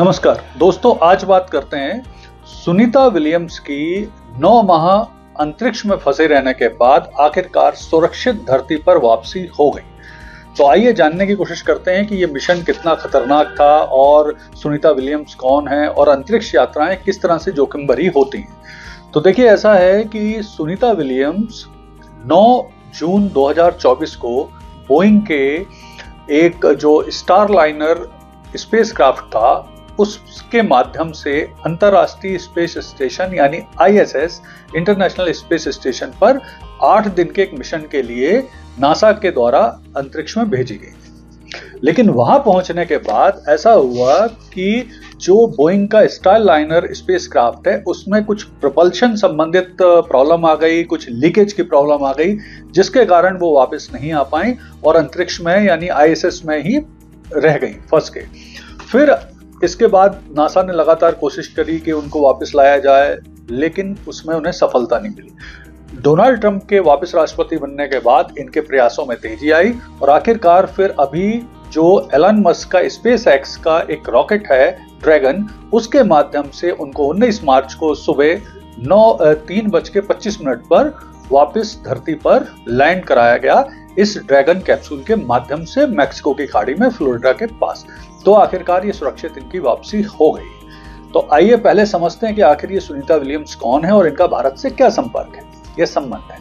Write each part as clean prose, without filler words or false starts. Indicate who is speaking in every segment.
Speaker 1: नमस्कार दोस्तों, आज बात करते हैं सुनीता विलियम्स की 9 माह अंतरिक्ष में फंसे रहने के बाद आखिरकार सुरक्षित धरती पर वापसी हो गई। तो आइए जानने की कोशिश करते हैं कि ये मिशन कितना खतरनाक था और सुनीता विलियम्स कौन है और अंतरिक्ष यात्राएं किस तरह से जोखिम भरी होती हैं। तो देखिए, ऐसा है कि सुनीता विलियम्स 9 जून 2024 को बोइंग के एक जो स्टारलाइनर स्पेसक्राफ्ट था उसके माध्यम से अंतर्राष्ट्रीय स्पेस स्टेशन यानी ISS इंटरनेशनल स्पेस स्टेशन पर 8 दिन के एक मिशन के लिए नासा के द्वारा अंतरिक्ष में भेजी गई। लेकिन वहां पहुंचने के बाद ऐसा हुआ कि जो बोइंग का स्टारलाइनर स्पेसक्राफ्ट है उसमें कुछ प्रपल्शन संबंधित प्रॉब्लम आ गई, कुछ लीकेज की प्रॉब्लम आ गई, जिसके कारण वो वापस नहीं आ पाई और अंतरिक्ष में यानी ISS में ही रह गई, फंस गई। फिर इसके बाद नासा ने लगातार कोशिश करी कि उनको वापस लाया जाए, लेकिन उसमें उन्हें सफलता नहीं मिली। डोनाल्ड ट्रंप के वापस राष्ट्रपति बनने के बाद इनके प्रयासों में तेजी आई और आखिरकार फिर अभी जो एलन मस्क का SpaceX का एक रॉकेट है ड्रैगन, उसके माध्यम से उनको 19 मार्च को सुबह 3:25 पर वापस धरती पर लैंड कराया गया इस ड्रैगन कैप्सूल के माध्यम से मैक्सिको की खाड़ी में फ्लोरिडा के पास। तो आखिरकार ये सुरक्षित इनकी वापसी हो गई। तो आइए पहले समझते हैं कि आखिर ये सुनीता विलियम्स कौन है और इनका भारत से क्या संपर्क है, ये संबंध है।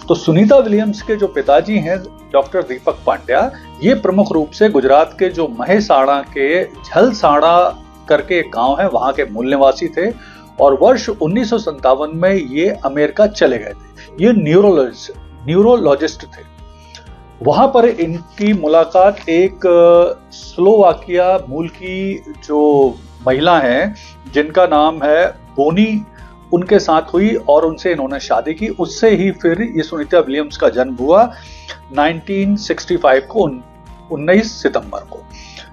Speaker 1: तो सुनीता विलियम्स के जो पिताजी हैं डॉक्टर दीपक पांड्या, ये प्रमुख रूप से गुजरात के जो महेसाणा के झलसाणा करके एक गांव है वहां के मूल निवासी थे और वर्ष 1957 में ये अमेरिका चले गए थे। ये न्यूरोलॉजिस्ट थे। वहां पर इनकी मुलाकात एक स्लोवाकिया मूल की जो महिला हैं जिनका नाम है बोनी, उनके साथ हुई और उनसे इन्होंने शादी की। उससे ही फिर ये सुनीता विलियम्स का जन्म हुआ 1965 को 19 सितंबर को।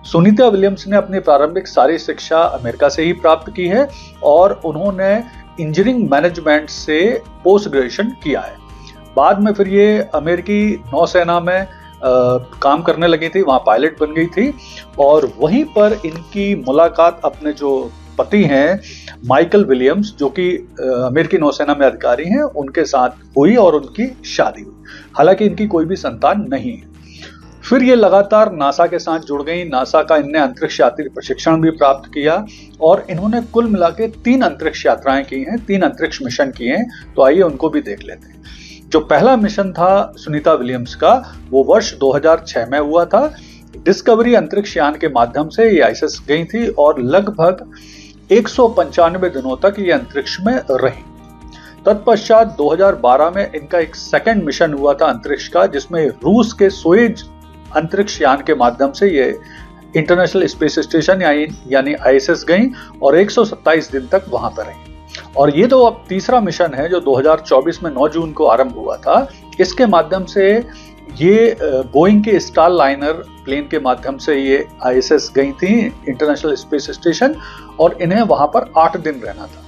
Speaker 1: सुनीता विलियम्स ने अपनी प्रारंभिक सारी शिक्षा अमेरिका से ही प्राप्त की है और उन्होंने इंजीनियरिंग मैनेजमेंट से पोस्ट ग्रेजुएशन किया है। बाद में फिर ये अमेरिकी नौसेना में काम करने लगी थी, वहां पायलट बन गई थी और वहीं पर इनकी मुलाकात अपने जो पति हैं माइकल विलियम्स, जो कि अमेरिकी नौसेना में अधिकारी हैं, उनके साथ हुई और उनकी शादी हुई। हालांकि इनकी कोई भी संतान नहीं है। फिर ये लगातार नासा के साथ जुड़ गई। नासा का इनने अंतरिक्ष यात्री प्रशिक्षण भी प्राप्त किया और इन्होंने कुल मिला के 3 अंतरिक्ष यात्राएं की हैं, 3 अंतरिक्ष मिशन किए हैं। तो आइए उनको भी देख लेते हैं। जो पहला मिशन था सुनीता विलियम्स का, वो वर्ष 2006 में हुआ था। डिस्कवरी अंतरिक्ष यान के माध्यम से ये ISS गई थी और लगभग 195 दिनों तक ये अंतरिक्ष में रही। तत्पश्चात 2012 में इनका एक सेकंड मिशन हुआ था अंतरिक्ष का, जिसमें रूस के सोयुज अंतरिक्ष यान के माध्यम से ये इंटरनेशनल स्पेस स्टेशन यानी ISS गई और 127 दिन तक वहां पर रही। और ये तो अब तीसरा मिशन है जो 2024 में 9 जून को आरंभ हुआ था। इसके माध्यम से ये बोइंग के स्टारलाइनर प्लेन के माध्यम से ये ISS गई थी इंटरनेशनल स्पेस स्टेशन और इन्हें वहां पर 8 दिन रहना था।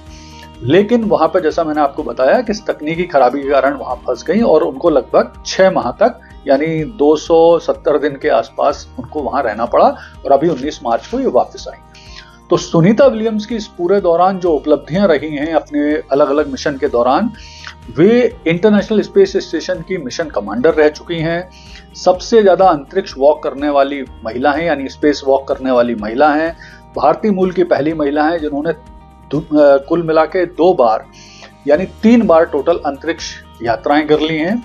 Speaker 1: लेकिन वहां पर जैसा मैंने आपको बताया कि तकनीकी खराबी के कारण वहां फंस गई और उनको लगभग 6 माह तक यानी 270 दिन के आसपास उनको वहां रहना पड़ा और अभी 19 मार्च को ये वापस आई। तो सुनीता विलियम्स की इस पूरे दौरान जो उपलब्धियां रही हैं अपने अलग अलग मिशन के दौरान, वे इंटरनेशनल स्पेस स्टेशन की मिशन कमांडर रह चुकी हैं। सबसे ज्यादा अंतरिक्ष वॉक करने वाली महिला हैं यानी स्पेस वॉक करने वाली महिला हैं। भारतीय मूल की पहली महिला हैं जिन्होंने कुल मिला के 2 बार यानी 3 बार टोटल अंतरिक्ष यात्राएं कर ली हैं।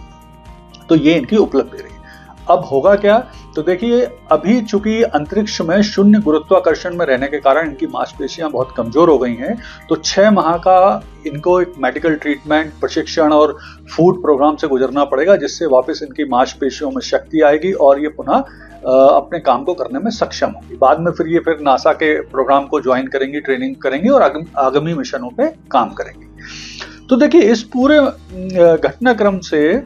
Speaker 1: तो ये इनकी उपलब्धि रही। अब होगा क्या, तो देखिए, अभी चूंकि अंतरिक्ष में शून्य गुरुत्वाकर्षण में रहने के कारण इनकी मांसपेशियां बहुत कमजोर हो गई हैं। तो 6 माह का इनको एक मेडिकल ट्रीटमेंट, प्रशिक्षण और फूड प्रोग्राम से गुजरना पड़ेगा, जिससे वापस इनकी मांसपेशियों में शक्ति आएगी और ये पुनः अपने काम को करने में सक्षम होगी। बाद में फिर ये नासा के प्रोग्राम को ज्वाइन करेंगी, ट्रेनिंग करेंगी और आगामी मिशनों पे काम करेंगी। तो देखिए, इस पूरे घटनाक्रम से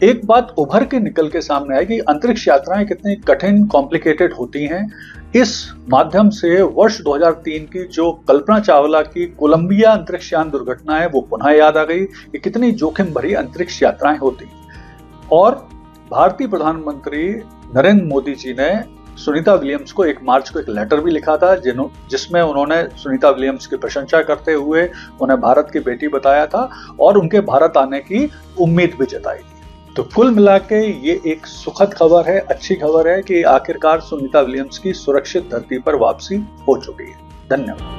Speaker 1: एक बात उभर के निकल के सामने आई कि अंतरिक्ष यात्राएं कितनी कठिन, कॉम्प्लिकेटेड होती हैं। इस माध्यम से वर्ष 2003 की जो कल्पना चावला की कोलंबिया अंतरिक्ष यान दुर्घटना है वो पुनः याद आ गई कि कितनी जोखिम भरी अंतरिक्ष यात्राएं होती हैं। और भारतीय प्रधानमंत्री नरेंद्र मोदी जी ने सुनीता विलियम्स को 1 मार्च को एक लेटर भी लिखा था जिसमें उन्होंने सुनीता विलियम्स की प्रशंसा करते हुए उन्हें भारत की बेटी बताया था और उनके भारत आने की उम्मीद भी जताई थी। तो कुल मिला के ये एक सुखद खबर है, अच्छी खबर है कि आखिरकार सुनीता विलियम्स की सुरक्षित धरती पर वापसी हो चुकी है। धन्यवाद।